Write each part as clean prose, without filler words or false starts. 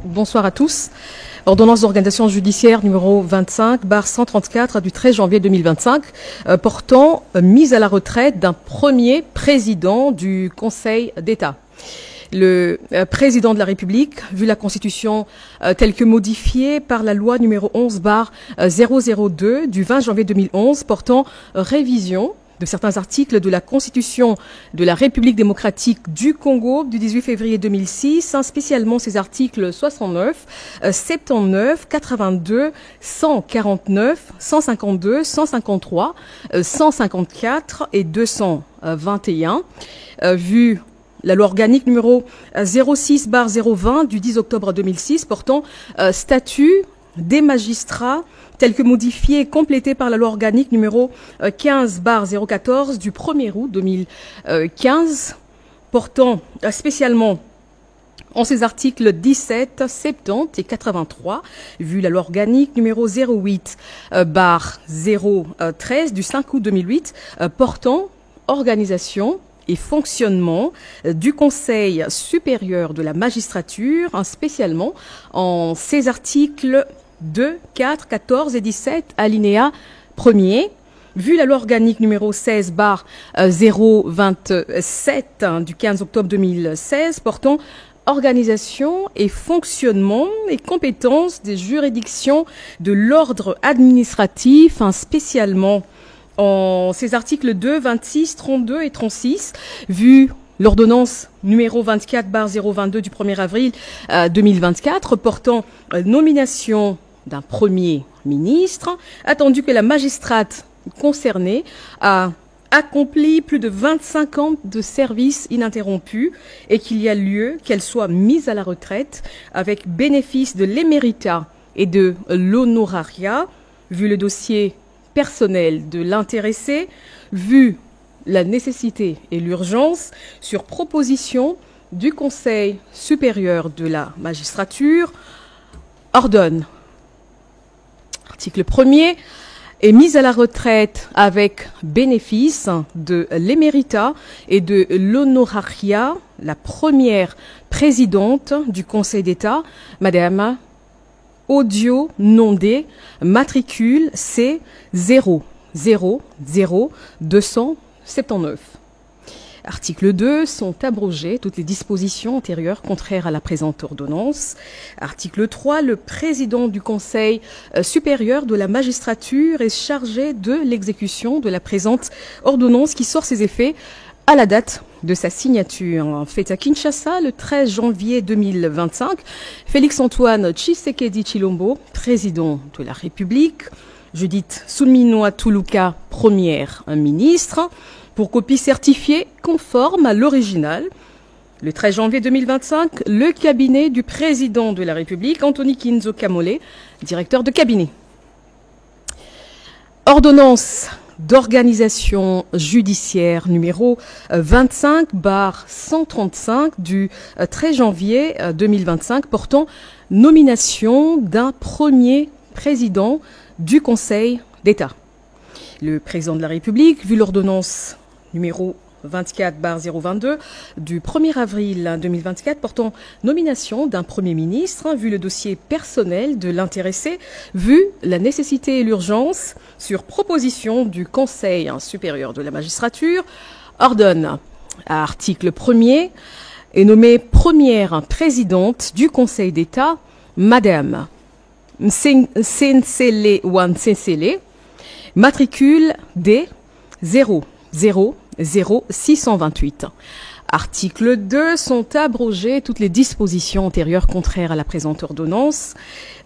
bonsoir à tous. Ordonnance d'organisation judiciaire numéro 25/134 du 13 janvier 2025 portant mise à la retraite d'un premier président du Conseil d'État. Le président de la République, vu la Constitution telle que modifiée par la loi numéro 11/002 du 20 janvier 2011 portant révision de certains articles de la Constitution de la République démocratique du Congo du 18 février 2006, spécialement ces articles 69, 79, 82, 149, 152, 153, 154 et 221, vu la loi organique numéro 06/020 du 10 octobre 2006 portant statut des magistrats tel que modifié et complété par la loi organique numéro 15/014 du 1er août 2015 portant spécialement en ses articles 17, 70 et 83, vu la loi organique numéro 08/013 du 5 août 2008 portant organisation et fonctionnement du Conseil supérieur de la magistrature, spécialement en ses articles 2, 4, 14 et 17, alinéa 1er, vu la loi organique numéro 16/027 du 15 octobre 2016 portant organisation et fonctionnement et compétences des juridictions de l'ordre administratif, spécialement en ces articles 2, 26, 32 et 36, vu l'ordonnance numéro 24/022 du 1er avril 2024 portant nomination d'un premier ministre, attendu que la magistrate concernée a accompli plus de 25 ans de service ininterrompu et qu'il y a lieu qu'elle soit mise à la retraite avec bénéfice de l'éméritat et de l'honorariat, vu le dossier personnel de l'intéressé, vu la nécessité et l'urgence, sur proposition du Conseil supérieur de la magistrature, ordonne. Article 1er est mise à la retraite avec bénéfice de l'éméritat et de l'honorariat la première présidente du Conseil d'État, Madame Audio Nondé, matricule C 000279. Article 2, sont abrogées toutes les dispositions antérieures contraires à la présente ordonnance. Article 3, le président du Conseil supérieur de la magistrature est chargé de l'exécution de la présente ordonnance qui sort ses effets à la date de sa signature. Faite à Kinshasa le 13 janvier 2025, Félix-Antoine Tshisekedi Tshilombo, président de la République, Judith Suminwa Tuluka, première ministre, pour copie certifiée conforme à l'original. Le 13 janvier 2025, le cabinet du président de la République, Anthony Kinzo Kamole, directeur de cabinet. Ordonnance d'organisation judiciaire numéro 25/135 du 13 janvier 2025 portant nomination d'un premier président du Conseil d'État. Le président de la République, vu l'ordonnance numéro 24/022 du 1er avril 2024 portant nomination d'un Premier ministre, vu le dossier personnel de l'intéressé, vu la nécessité et l'urgence, sur proposition du Conseil supérieur de la magistrature, ordonne, à article 1er, est nommée première présidente du Conseil d'État, Madame Nsensele Wansensele, matricule D 000628. Article 2, sont abrogées toutes les dispositions antérieures contraires à la présente ordonnance.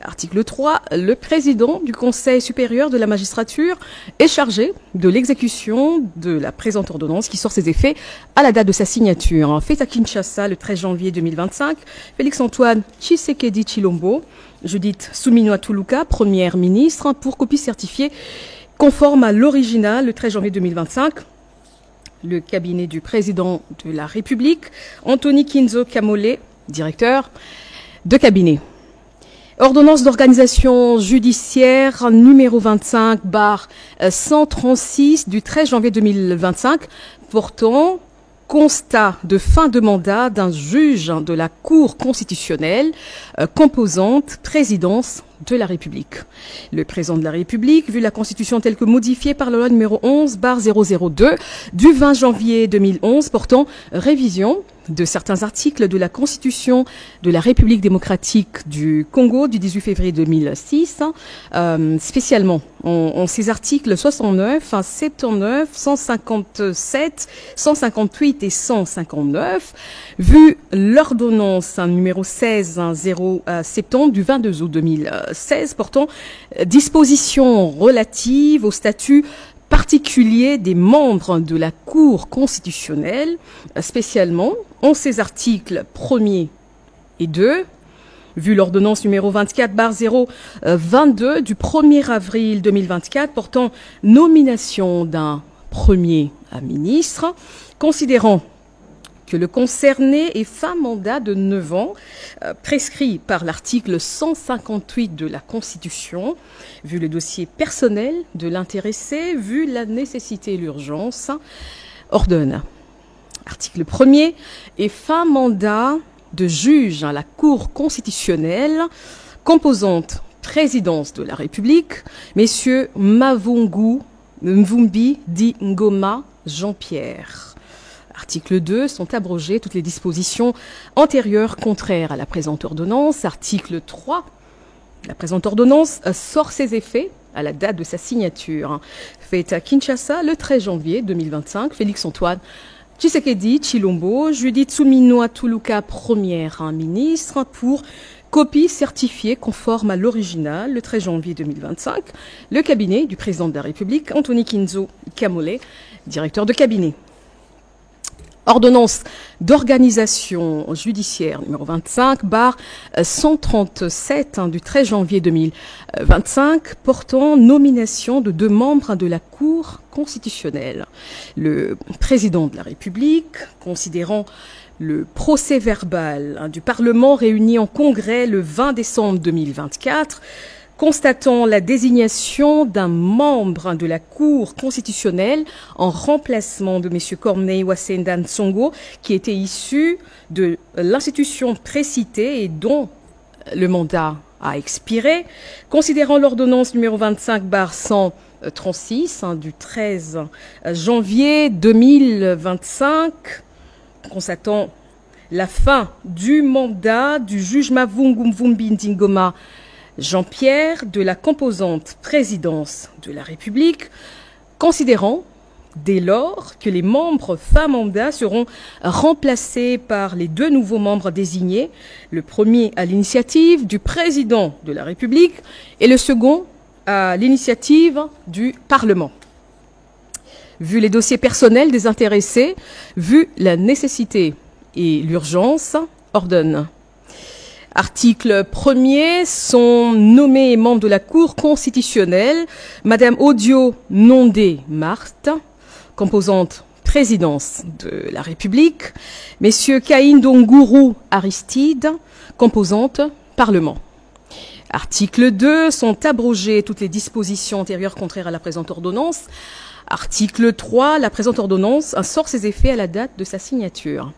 Article 3, le président du Conseil supérieur de la magistrature est chargé de l'exécution de la présente ordonnance qui sort ses effets à la date de sa signature. Fait à Kinshasa le 13 janvier 2025, Félix-Antoine Tshisekedi Tshilombo, Judith Suminwa Tuluka, première ministre, pour copie certifiée conforme à l'original le 13 janvier 2025. Le cabinet du président de la République, Anthony Kinzo Kamole, directeur de cabinet. Ordonnance d'organisation judiciaire numéro 25/136 du 13 janvier 2025 portant constat de fin de mandat d'un juge de la Cour constitutionnelle, composante présidence de la République. Le président de la République, vu la Constitution telle que modifiée par la loi numéro 11/002 du 20 janvier 2011 portant révision de certains articles de la Constitution de la République démocratique du Congo du 18 février 2006, spécialement en ces articles 69, 79, 157, 158 et 159, vu l'ordonnance numéro 16/070 du 22 août 2016 portant dispositions relatives au statut particulier des membres de la Cour constitutionnelle, spécialement en ses articles 1er et 2, vu l'ordonnance numéro 24/022 du 1er avril 2024 portant nomination d'un premier ministre, considérant que le concerné est fin mandat de 9 ans, prescrit par l'article 158 de la Constitution, vu le dossier personnel de l'intéressé, vu la nécessité et l'urgence, ordonne. Article 1er, est fin mandat de juge à la Cour constitutionnelle, composante présidence de la République, messieurs Mavungu Mvumbi Di Ngoma Jean-Pierre. Article 2, sont abrogées toutes les dispositions antérieures contraires à la présente ordonnance. Article 3, la présente ordonnance sort ses effets à la date de sa signature. Faite à Kinshasa le 13 janvier 2025, Félix-Antoine Tshisekedi Tshilombo, Judith Suminwa Tuluka, première ministre, pour copie certifiée conforme à l'original le 13 janvier 2025, le cabinet du président de la République, Anthony Kinzo Kamole, directeur de cabinet. Ordonnance d'organisation judiciaire numéro 25/137 du 13 janvier 2025 portant nomination de 2 membres de la Cour constitutionnelle. Le président de la République, considérant le procès-verbal du Parlement réuni en congrès le 20 décembre 2024, constatant la désignation d'un membre de la Cour constitutionnelle en remplacement de M. Corneille Wasenda Nsongo, qui était issu de l'institution précitée et dont le mandat a expiré, considérant l'ordonnance numéro 25/136 du 13 janvier 2025, constatant la fin du mandat du juge Mavungu Mvumbi Ndingoma Jean-Pierre de la composante présidence de la République, considérant dès lors que les membres fin mandat seront remplacés par les 2 nouveaux membres désignés, le premier à l'initiative du président de la République et le second à l'initiative du Parlement. Vu les dossiers personnels des intéressés, vu la nécessité et l'urgence, ordonne. Article 1er, sont nommés membres de la Cour constitutionnelle Madame Odio Nondé Marthe, composante présidence de la République, Messieurs Caïn Dongourou Aristide, composante Parlement. Article 2, sont abrogées toutes les dispositions antérieures contraires à la présente ordonnance. Article 3, la présente ordonnance sort ses effets à la date de sa signature.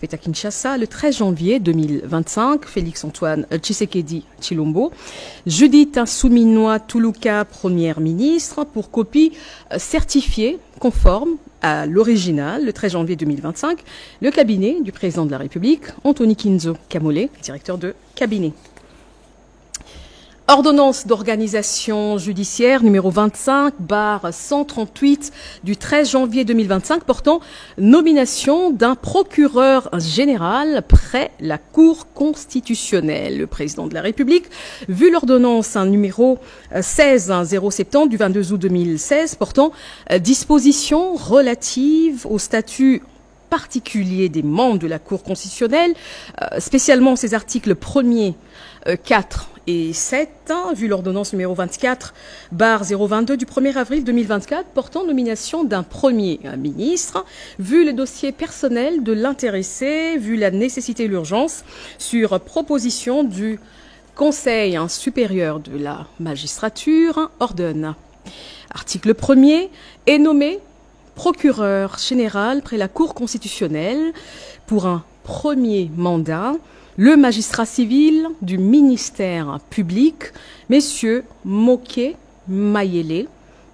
Fait à Kinshasa le 13 janvier 2025, Félix-Antoine Tshisekedi Tshilombo, Judith Suminwa Tuluka, première ministre, pour copie certifiée conforme à l'original le 13 janvier 2025, le cabinet du président de la République, Anthony Kinzo Kamole, directeur de cabinet. Ordonnance d'organisation judiciaire numéro 25/138 du 13 janvier 2025 portant nomination d'un procureur général près la Cour constitutionnelle. Le président de la République, vu l'ordonnance numéro 16/070 du 22 août 2016 portant dispositions relatives au statut particulier des membres de la Cour constitutionnelle, spécialement ces articles 1er, 4 et 7, vu l'ordonnance numéro 24/022 du 1er avril 2024 portant nomination d'un premier ministre, vu le dossier personnel de l'intéressé, vu la nécessité et l'urgence, sur proposition du Conseil supérieur de la magistrature, ordonne. Article 1er, est nommé procureur général près la Cour constitutionnelle pour un premier mandat, le magistrat civil du ministère public, messieurs Moké Mayele,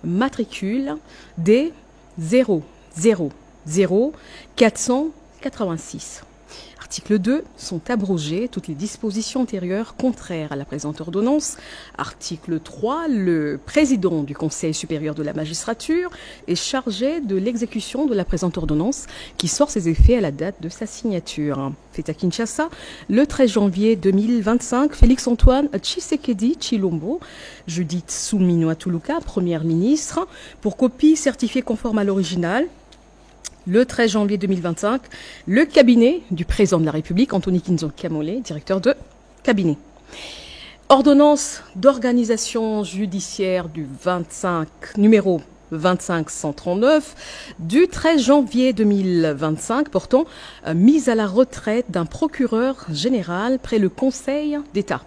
matricule D 000486. Article 2, sont abrogées toutes les dispositions antérieures contraires à la présente ordonnance. Article 3, le président du Conseil supérieur de la magistrature est chargé de l'exécution de la présente ordonnance qui sort ses effets à la date de sa signature. Fait à Kinshasa, le 13 janvier 2025, Félix-Antoine Tshisekedi Tshilombo, Judith Suminwa Tuluka, première ministre, pour copie certifiée conforme à l'original. Le 13 janvier 2025, le cabinet du président de la République, Anthony Kinzo Kamole, directeur de cabinet. Ordonnance d'organisation judiciaire du numéro 25139 du 13 janvier 2025 portant mise à la retraite d'un procureur général près le Conseil d'État.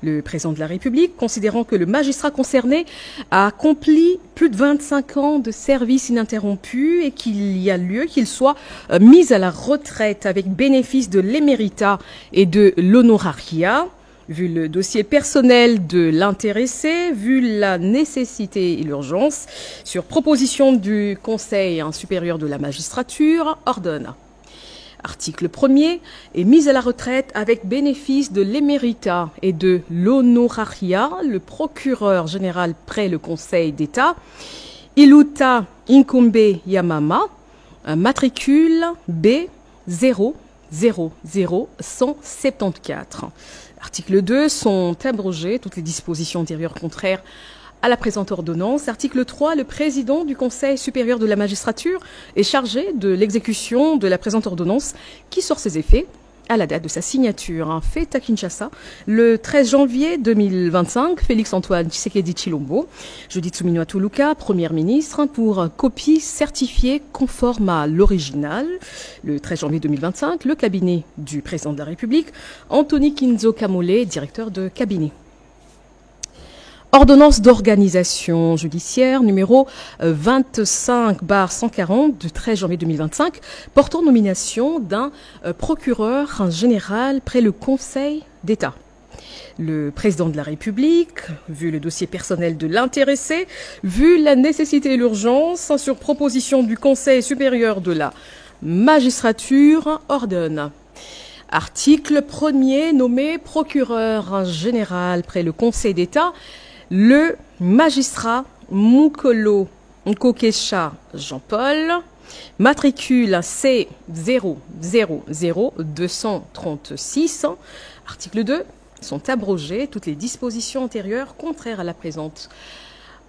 Le président de la République, considérant que le magistrat concerné a accompli plus de 25 ans de service ininterrompu et qu'il y a lieu qu'il soit mis à la retraite avec bénéfice de l'éméritat et de l'honorariat, vu le dossier personnel de l'intéressé, vu la nécessité et l'urgence, sur proposition du Conseil supérieur de la magistrature, ordonne. Article 1er est mis à la retraite avec bénéfice de l'éméritat et de l'honorariat, le procureur général près le Conseil d'État, Iluta Inkombe Yamama, matricule B 000174. Article 2, sont abrogées toutes les dispositions antérieures contraires à la présente ordonnance. Article 3, le président du Conseil supérieur de la magistrature est chargé de l'exécution de la présente ordonnance qui sort ses effets à la date de sa signature. Fait à Kinshasa, le 13 janvier 2025, Félix-Antoine Tshisekedi Tshilombo, Judith Suminwa Tuluka, première ministre, pour copie certifiée conforme à l'original. Le 13 janvier 2025, le cabinet du président de la République, Anthony Kinzo Kamole, directeur de cabinet. Ordonnance d'organisation judiciaire numéro 25/140 du 13 janvier 2025 portant nomination d'un procureur général près le Conseil d'État. Le président de la République, vu le dossier personnel de l'intéressé, vu la nécessité et l'urgence, sur proposition du Conseil supérieur de la magistrature, ordonne. Article 1er, nommé procureur général près le Conseil d'État, le magistrat Mukolo Nkokesha Jean-Paul, matricule C 000236. Article 2, sont abrogées toutes les dispositions antérieures contraires à la présente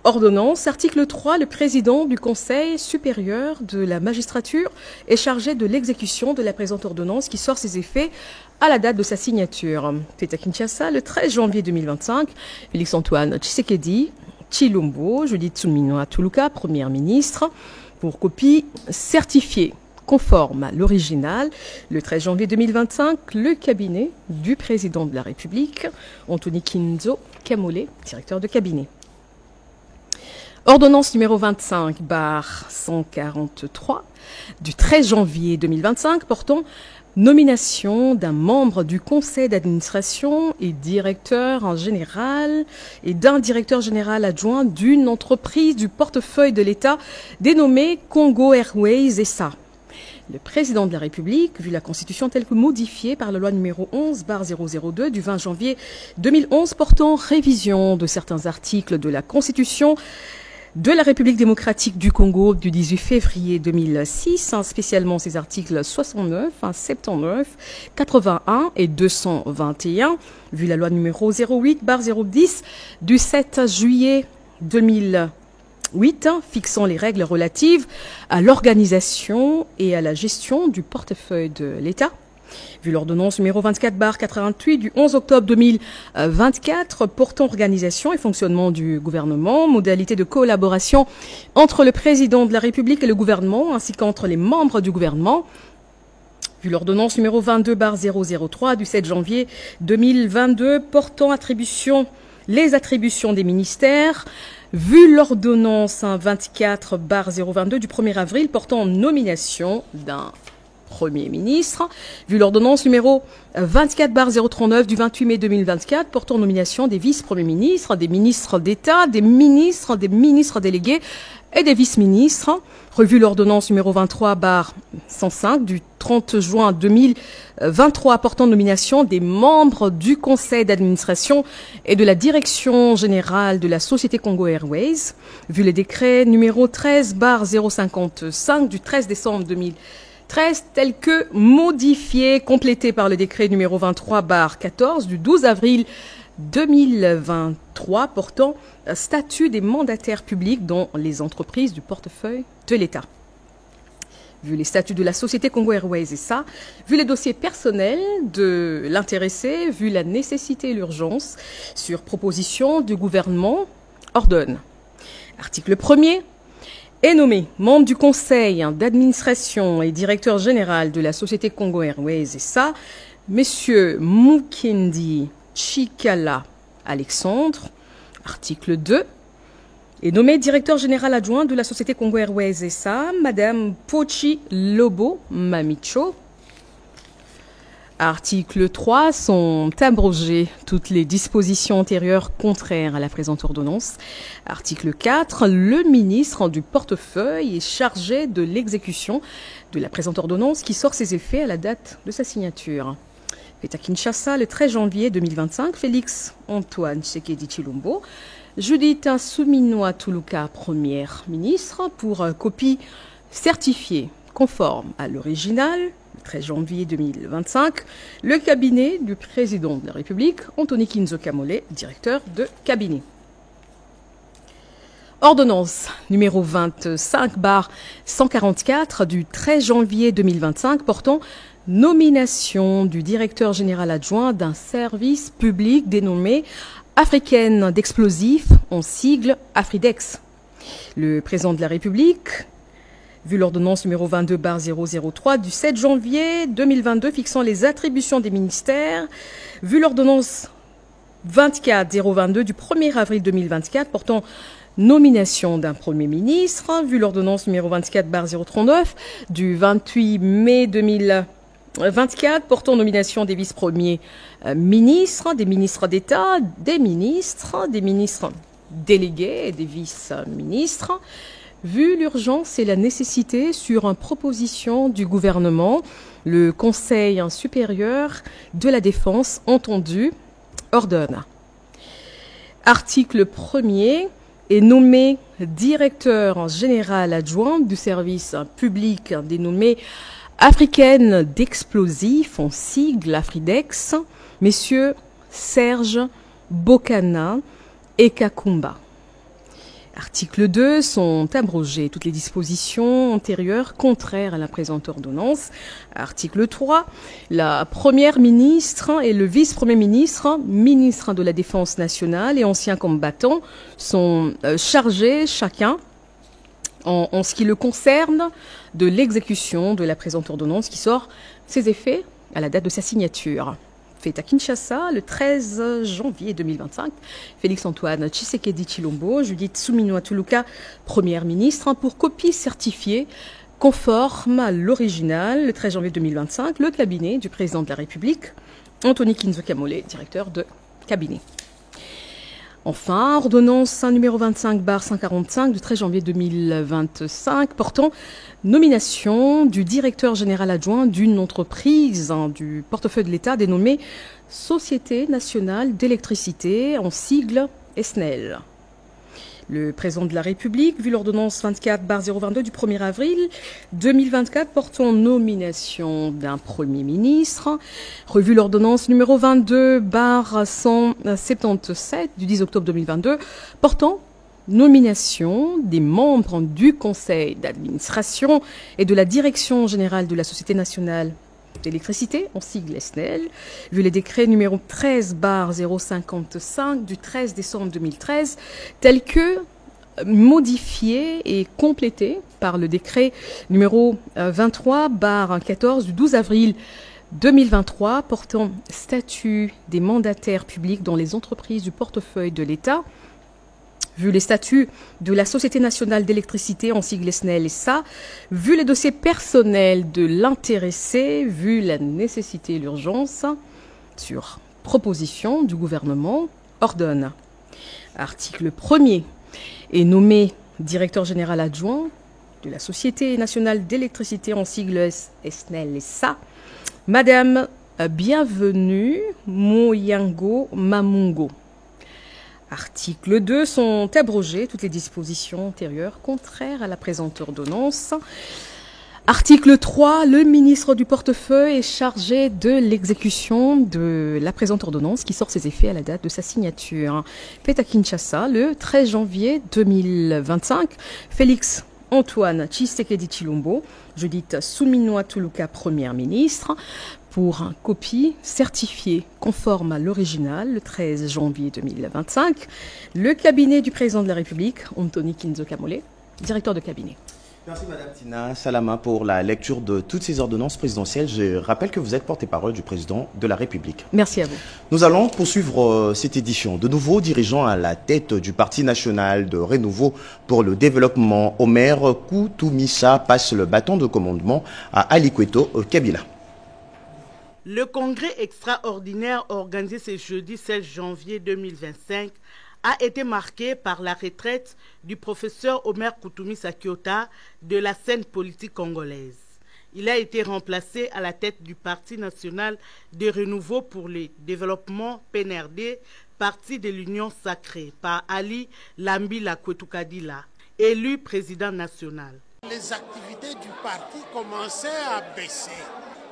ordonnance. Article 3, le président du Conseil supérieur de la magistrature est chargé de l'exécution de la présente ordonnance qui sort ses effets à la date de sa signature. Fait à Kinshasa, le 13 janvier 2025, Félix-Antoine Tshisekedi Tshilombo, Judith Suminwa Tuluka, première ministre, pour copie certifiée conforme à l'original. Le 13 janvier 2025, le cabinet du président de la République, Anthony Kinzo Kamole, directeur de cabinet. Ordonnance numéro 25/143 du 13 janvier 2025 portant nomination d'un membre du conseil d'administration et directeur général et d'un directeur général adjoint d'une entreprise du portefeuille de l'État dénommée Congo Airways SA. Le président de la République, vu la Constitution telle que modifiée par la loi numéro 11/002 du 20 janvier 2011 portant révision de certains articles de la Constitution de la République démocratique du Congo du 18 février 2006, spécialement ses articles 69, 79, 81 et 221, vu la loi numéro 08/010 du 7 juillet 2008, fixant les règles relatives à l'organisation et à la gestion du portefeuille de l'État. Vu l'ordonnance numéro 24/88 du 11 octobre 2024 portant organisation et fonctionnement du gouvernement, modalités de collaboration entre le président de la République et le gouvernement, ainsi qu'entre les membres du gouvernement. Vu l'ordonnance numéro 22/003 du 7 janvier 2022 portant les attributions des ministères, vu l'ordonnance 24/022 du 1er avril portant nomination d'un Premier ministre, vu l'ordonnance numéro 24/039 du 28 mai 2024 portant nomination des vice-premiers ministres, des ministres d'État, des ministres délégués et des vice-ministres, revu l'ordonnance numéro 23/105 du 30 juin 2023 portant nomination des membres du conseil d'administration et de la direction générale de la société Congo Airways, vu les décrets numéro 13/055 du 13 décembre 2013 tel que modifié, complété par le décret numéro 23/14 du 12 avril 2023 portant statut des mandataires publics dans les entreprises du portefeuille de l'État. Vu les statuts de la société Congo Airways SA, vu les dossiers personnels de l'intéressé, vu la nécessité et l'urgence, sur proposition du gouvernement, ordonne. Article 1er. Est nommé membre du conseil d'administration et directeur général de la société Congo Airways SA, Monsieur Mukendi Chikala Alexandre. Article 2. Est nommé directeur général adjoint de la société Congo Airways SA, Madame Pochi Lobo Mamicho. Article 3. Sont abrogées toutes les dispositions antérieures contraires à la présente ordonnance. Article 4. Le ministre du portefeuille est chargé de l'exécution de la présente ordonnance qui sort ses effets à la date de sa signature. Fait à Kinshasa le 13 janvier 2025, Félix Antoine Tshisekedi Tshilombo, Judith Suminwa Tuluka, première ministre, pour copie certifiée conforme à l'original, le 13 janvier 2025, le cabinet du président de la République, Anthony Kinzo Kamole, directeur de cabinet. Ordonnance numéro 25/144 du 13 janvier 2025 portant nomination du directeur général adjoint d'un service public dénommé Africaine d'explosifs, en sigle Afridex. Le président de la République, vu l'ordonnance numéro 22/003 du 7 janvier 2022 fixant les attributions des ministères, vu l'ordonnance 24/022 du 1er avril 2024 portant nomination d'un Premier ministre, vu l'ordonnance numéro 24/039 du 28 mai 2024 portant nomination des vice-premiers ministres, des ministres d'État, des ministres délégués et des vice-ministres, vu l'urgence et la nécessité sur une proposition du gouvernement, le Conseil supérieur de la défense entendu ordonne. Article 1er. Est nommé directeur général adjoint du service public dénommé Africaine d'explosifs, en sigle Afridex, messieurs Serge Bokana et Kakumba. Article 2. Sont abrogées toutes les dispositions antérieures contraires à la présente ordonnance. Article 3. La première ministre et le vice-premier ministre, ministre de la Défense nationale et anciens combattants, sont chargés chacun, en ce qui le concerne, de l'exécution de la présente ordonnance qui sort ses effets à la date de sa signature. Fait à Kinshasa le 13 janvier 2025, Félix Antoine Tshisekedi Tshilombo, Judith Suminwa Tuluka, première ministre, pour copie certifiée conforme à l'original le 13 janvier 2025, le cabinet du président de la République, Anthony Kinzo Kamole, directeur de cabinet. Enfin, ordonnance numéro 25/145 du 13 janvier 2025 portant nomination du directeur général adjoint d'une entreprise du portefeuille de l'État dénommée Société nationale d'électricité, en sigle SNEL. Le président de la République, vu l'ordonnance 24/022 du 1er avril 2024 portant nomination d'un Premier ministre, revu l'ordonnance numéro 22/177 du 10 octobre 2022 portant nomination des membres du conseil d'administration et de la direction générale de la Société nationale d'électricité, en sigle SNEL, vu les décrets numéro 13/055 du 13 décembre 2013, tels que modifiés et complétés par le décret numéro 23/14 du 12 avril 2023 portant statut des mandataires publics dans les entreprises du portefeuille de l'État, vu les statuts de la Société nationale d'électricité, en sigle SNEL-SA, vu les dossiers personnels de l'intéressé, vu la nécessité et l'urgence, sur proposition du gouvernement, ordonne. Article 1er est nommé directeur général adjoint de la Société nationale d'électricité, en sigle SNEL-SA, Madame Bienvenue Moyango Mamungo. Article 2, sont abrogées toutes les dispositions antérieures contraires à la présente ordonnance. Article 3, le ministre du Portefeuille est chargé de l'exécution de la présente ordonnance qui sort ses effets à la date de sa signature. Fait à Kinshasa le 13 janvier 2025. Félix Antoine Tshisekedi Tshilombo, Judith Suminwa Tuluka, Première ministre, pour un copie certifiée conforme à l'original le 13 janvier 2025. Le cabinet du président de la République, Anthony Kinzo Kamole, directeur de cabinet. Merci Madame Tina Salama pour la lecture de toutes ces ordonnances présidentielles. Je rappelle que vous êtes porte-parole du président de la République. Merci à vous. Nous allons poursuivre cette édition. De nouveaux dirigeants à la tête du Parti national de Renouveau pour le développement, Omer Koutoumissa, passe le bâton de commandement à Ali Kweto Kabila. Le congrès extraordinaire organisé ce jeudi 16 janvier 2025 a été marqué par la retraite du professeur Omer Koutoumissa Kyota de la scène politique congolaise. Il a été remplacé à la tête du Parti national de renouveau pour le développement PNRD, parti de l'Union sacrée, par Ali Lambila Kwetukadila, élu président national. Les activités du parti commençaient à baisser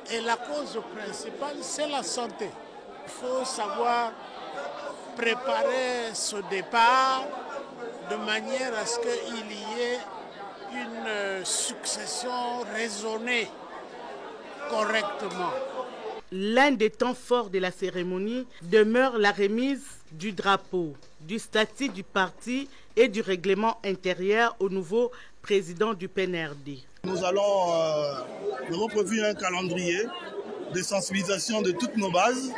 et la cause principale, c'est la santé. Il faut savoir préparer ce départ de manière à ce qu'il y ait une succession raisonnée correctement. L'un des temps forts de la cérémonie demeure la remise du drapeau, du statut du parti et du règlement intérieur au nouveau président du PNRD. Nous avons prévu un calendrier de sensibilisation de toutes nos bases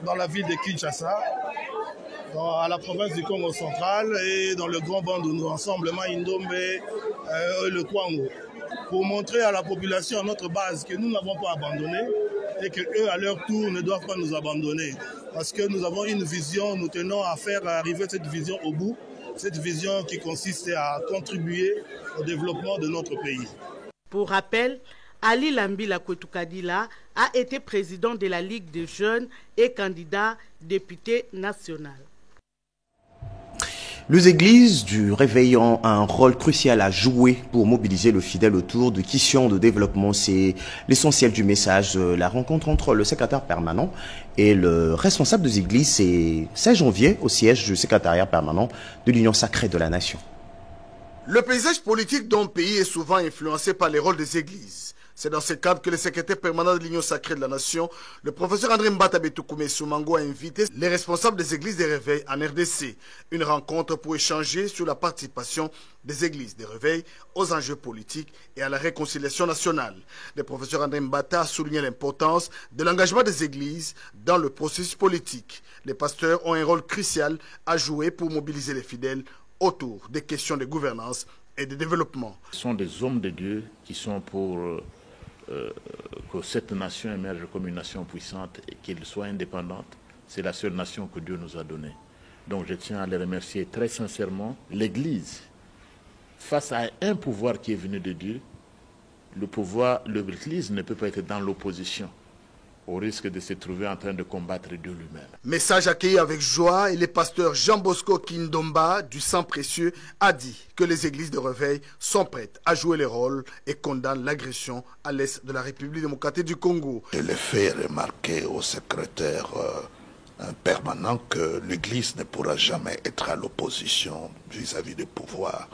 dans la ville de Kinshasa, à la province du Congo central et dans le grand banc de nos rassemblements Indombe et le Kwango, pour montrer à la population, à notre base, que nous n'avons pas abandonné et qu'eux, à leur tour, ne doivent pas nous abandonner. Parce que nous avons une vision, nous tenons à faire arriver cette vision au bout, cette vision qui consiste à contribuer au développement de notre pays. Pour rappel, Ali Lambila Kwetukadila a été président de la Ligue des jeunes et candidat député national. Les églises du Réveil ont un rôle crucial à jouer pour mobiliser le fidèle autour de questions de développement. C'est l'essentiel du message de la rencontre entre le secrétaire permanent et le responsable des églises. C'est 16 janvier au siège du secrétariat permanent de l'Union sacrée de la nation. Le paysage politique d'un pays est souvent influencé par les rôles des églises. C'est dans ce cadre que le secrétaire permanent de l'Union sacrée de la nation, le professeur André Mbata Betoukoumé Soumango, a invité les responsables des églises des réveils en RDC. Une rencontre pour échanger sur la participation des églises des réveils aux enjeux politiques et à la réconciliation nationale. Le professeur André Mbata a souligné l'importance de l'engagement des églises dans le processus politique. Les pasteurs ont un rôle crucial à jouer pour mobiliser les fidèles autour des questions de gouvernance et de développement. Ce sont des hommes de Dieu qui sont pour que cette nation émerge comme une nation puissante et qu'elle soit indépendante. C'est la seule nation que Dieu nous a donnée. Donc je tiens à les remercier très sincèrement. L'Église, face à un pouvoir qui est venu de Dieu, l'Église ne peut pas être dans l'opposition, au risque de se trouver en train de combattre Dieu lui-même. Message accueilli avec joie, et le pasteur Jean Bosco Kindomba du Sang Précieux a dit que les églises de réveil sont prêtes à jouer les rôles et condamnent l'agression à l'est de la République démocratique du Congo. Je l'ai fait remarquer au secrétaire permanent que l'Église ne pourra jamais être à l'opposition vis-à-vis du pouvoir.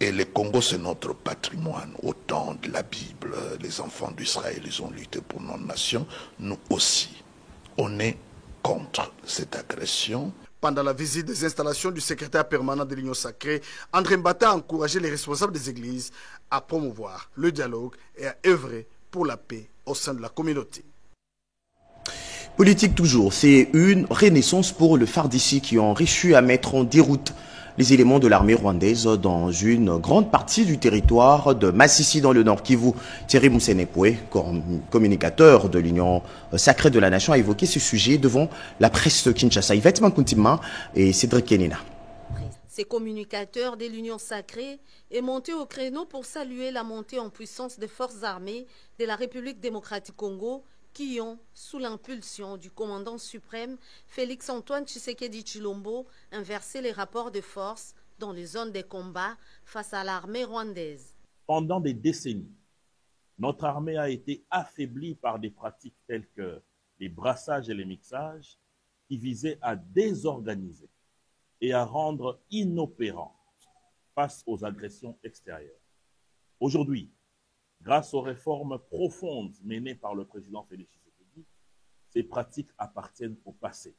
Et le Congo, c'est notre patrimoine. Au temps de la Bible, les enfants d'Israël, ils ont lutté pour notre nation. Nous aussi, on est contre cette agression. Pendant la visite des installations du secrétaire permanent de l'Union sacrée, André Mbata a encouragé les responsables des églises à promouvoir le dialogue et à œuvrer pour la paix au sein de la communauté. Politique toujours, c'est une renaissance pour le FARDC qui ont réussi à mettre en déroute les éléments de l'armée rwandaise dans une grande partie du territoire de Massissi dans le Nord Kivu. Thierry Moussenepoué, communicateur de l'Union sacrée de la Nation, a évoqué ce sujet devant la presse de Kinshasa. Yvette Mankuntima et Cédric Kenina. Ces communicateurs de l'Union sacrée est monté au créneau pour saluer la montée en puissance des forces armées de la République démocratique Congo qui ont, sous l'impulsion du commandant suprême Félix-Antoine Tshisekedi Tshilombo, inversé les rapports de force dans les zones de combat face à l'armée rwandaise. Pendant des décennies, notre armée a été affaiblie par des pratiques telles que les brassages et les mixages qui visaient à désorganiser et à rendre inopérant face aux agressions extérieures. Aujourd'hui, grâce aux réformes profondes menées par le président Félix Tshisekedi, ces pratiques appartiennent au passé.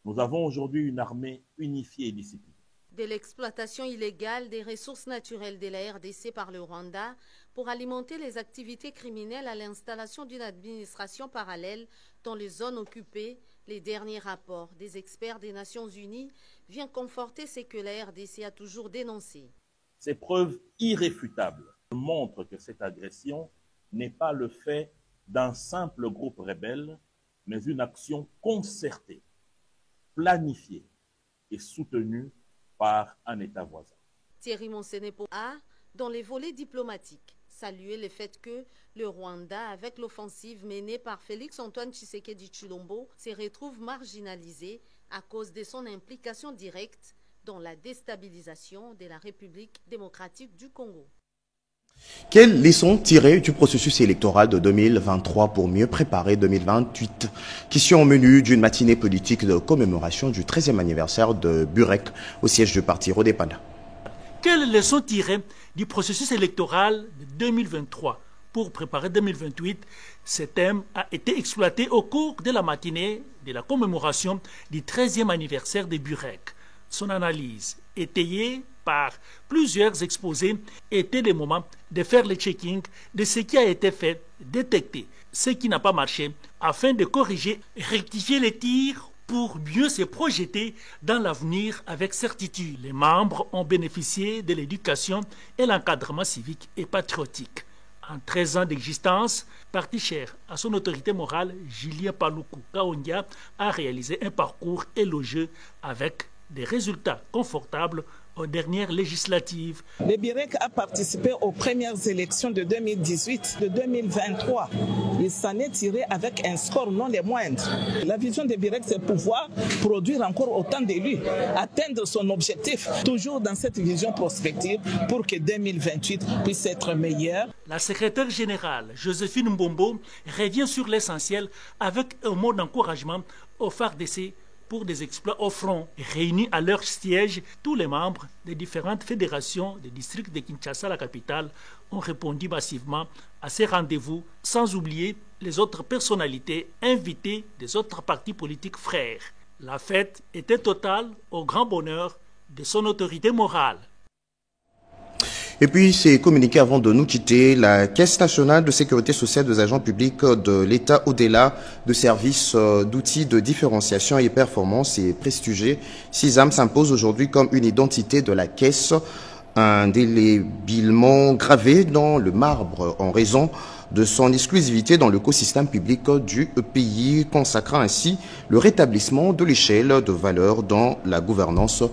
Nous avons aujourd'hui une armée unifiée et disciplinée. De l'exploitation illégale des ressources naturelles de la RDC par le Rwanda pour alimenter les activités criminelles à l'installation d'une administration parallèle dans les zones occupées, les derniers rapports des experts des Nations Unies viennent conforter ce que la RDC a toujours dénoncé. Ces preuves irréfutables montrent que cette agression n'est pas le fait d'un simple groupe rebelle, mais une action concertée, planifiée et soutenue par un État voisin. Thierry Monsenepo a, dans les volets diplomatiques, salué le fait que le Rwanda, avec l'offensive menée par Félix-Antoine Tshisekedi Tshilombo, se retrouve marginalisé à cause de son implication directe dans la déstabilisation de la République démocratique du Congo. Quelles leçons tirer du processus électoral de 2023 pour mieux préparer 2028? Question au menu d'une matinée politique de commémoration du 13e anniversaire de Burek au siège du parti Rodépanda. Quelles leçons tirer du processus électoral de 2023 pour préparer 2028? Ce thème a été exploité au cours de la matinée de la commémoration du 13e anniversaire de Burek. Son analyse, étayée par plusieurs exposés, était le moment de faire le checking de ce qui a été fait, détecter ce qui n'a pas marché, afin de corriger et rectifier les tirs pour mieux se projeter dans l'avenir avec certitude. Les membres ont bénéficié de l'éducation et l'encadrement civique et patriotique. En 13 ans d'existence, parti cher à son autorité morale, Julien Paluku Kaondia a réalisé un parcours élogieux avec des résultats confortables aux dernières législatives. Le Burek a participé aux premières élections de 2018, de 2023. Il s'en est tiré avec un score non les moindres. La vision de Burek, c'est pouvoir produire encore autant d'élus, atteindre son objectif, toujours dans cette vision prospective pour que 2028 puisse être meilleur. La secrétaire générale, Joséphine Mbombo, revient sur l'essentiel avec un mot d'encouragement au FARDC pour des exploits au front. Réunis à leur siège, tous les membres des différentes fédérations des districts de Kinshasa, la capitale, ont répondu massivement à ces rendez-vous, sans oublier les autres personnalités invitées des autres partis politiques frères. La fête était totale au grand bonheur de son autorité morale. Et puis, c'est communiqué avant de nous quitter, la Caisse nationale de sécurité sociale des agents publics de l'État au-delà de services d'outils de différenciation et performance et prestigieux. CISAM s'impose aujourd'hui comme une identité de la Caisse, indélébilement gravée dans le marbre en raison de son exclusivité dans l'écosystème public du pays, consacrant ainsi le rétablissement de l'échelle de valeur dans la gouvernance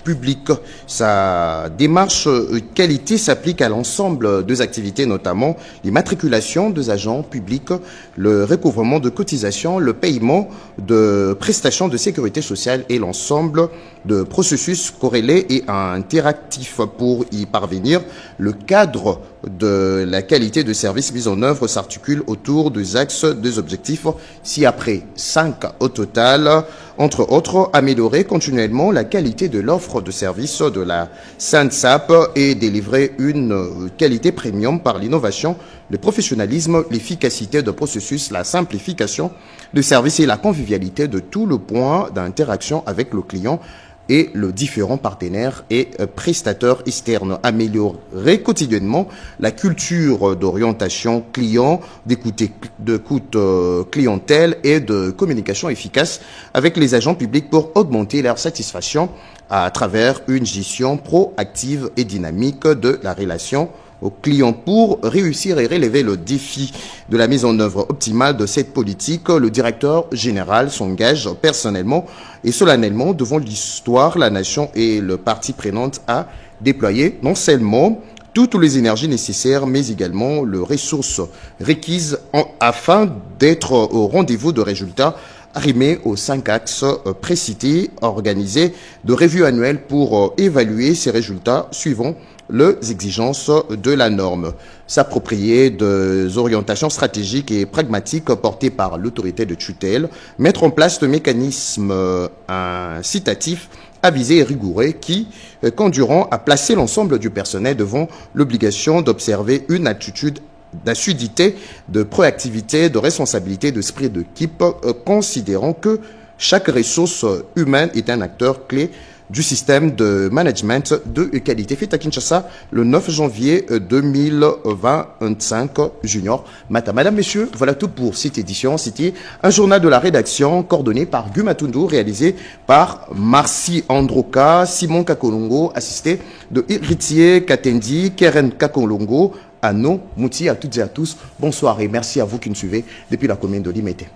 publique. Sa démarche qualité s'applique à l'ensemble des activités, notamment l'immatriculation des agents publics, le recouvrement de cotisations, le paiement de prestations de sécurité sociale et l'ensemble de processus corrélés et interactifs. Pour y parvenir, le cadre de la qualité de service mise en œuvre s'articule autour des axes des objectifs ci-après 5 au total. Entre autres, améliorer continuellement la qualité de l'offre de service de la SANSAP et délivrer une qualité premium par l'innovation, le professionnalisme, l'efficacité de processus, la simplification de service et la convivialité de tout le point d'interaction avec le client. et le différents partenaires et prestataires externes. Améliorer quotidiennement la culture d'orientation client, d'écoute clientèle et de communication efficace avec les agents publics pour augmenter leur satisfaction à travers une gestion proactive et dynamique de la relation aux clients. Pour réussir et relever le défi de la mise en œuvre optimale de cette politique, le directeur général s'engage personnellement et solennellement devant l'histoire, la nation et le parti prenante à déployer non seulement toutes les énergies nécessaires, mais également les ressources requises afin d'être au rendez-vous de résultats arrimés aux 5 axes précités, organisés de revue annuelle pour évaluer ces résultats suivant les exigences de la norme, s'approprier des orientations stratégiques et pragmatiques portées par l'autorité de tutelle, mettre en place de mécanismes incitatifs avisés et rigoureux qui conduiront à placer l'ensemble du personnel devant l'obligation d'observer une attitude d'assiduité, de proactivité, de responsabilité, d'esprit d'équipe, considérant que chaque ressource humaine est un acteur clé du système de management de qualité. Fait à Kinshasa le 9 janvier 2025. Junior Mata. Madame, messieurs, voilà tout pour cette édition. C'était un journal de la rédaction coordonné par Gu Matundu, réalisé par Marcy Androka, Simon Kakolongo, assisté de Iritier Katendi, Keren Kakolongo, Anno Mouti. À toutes et à tous, bonsoir et merci à vous qui nous suivez depuis la commune de Limete.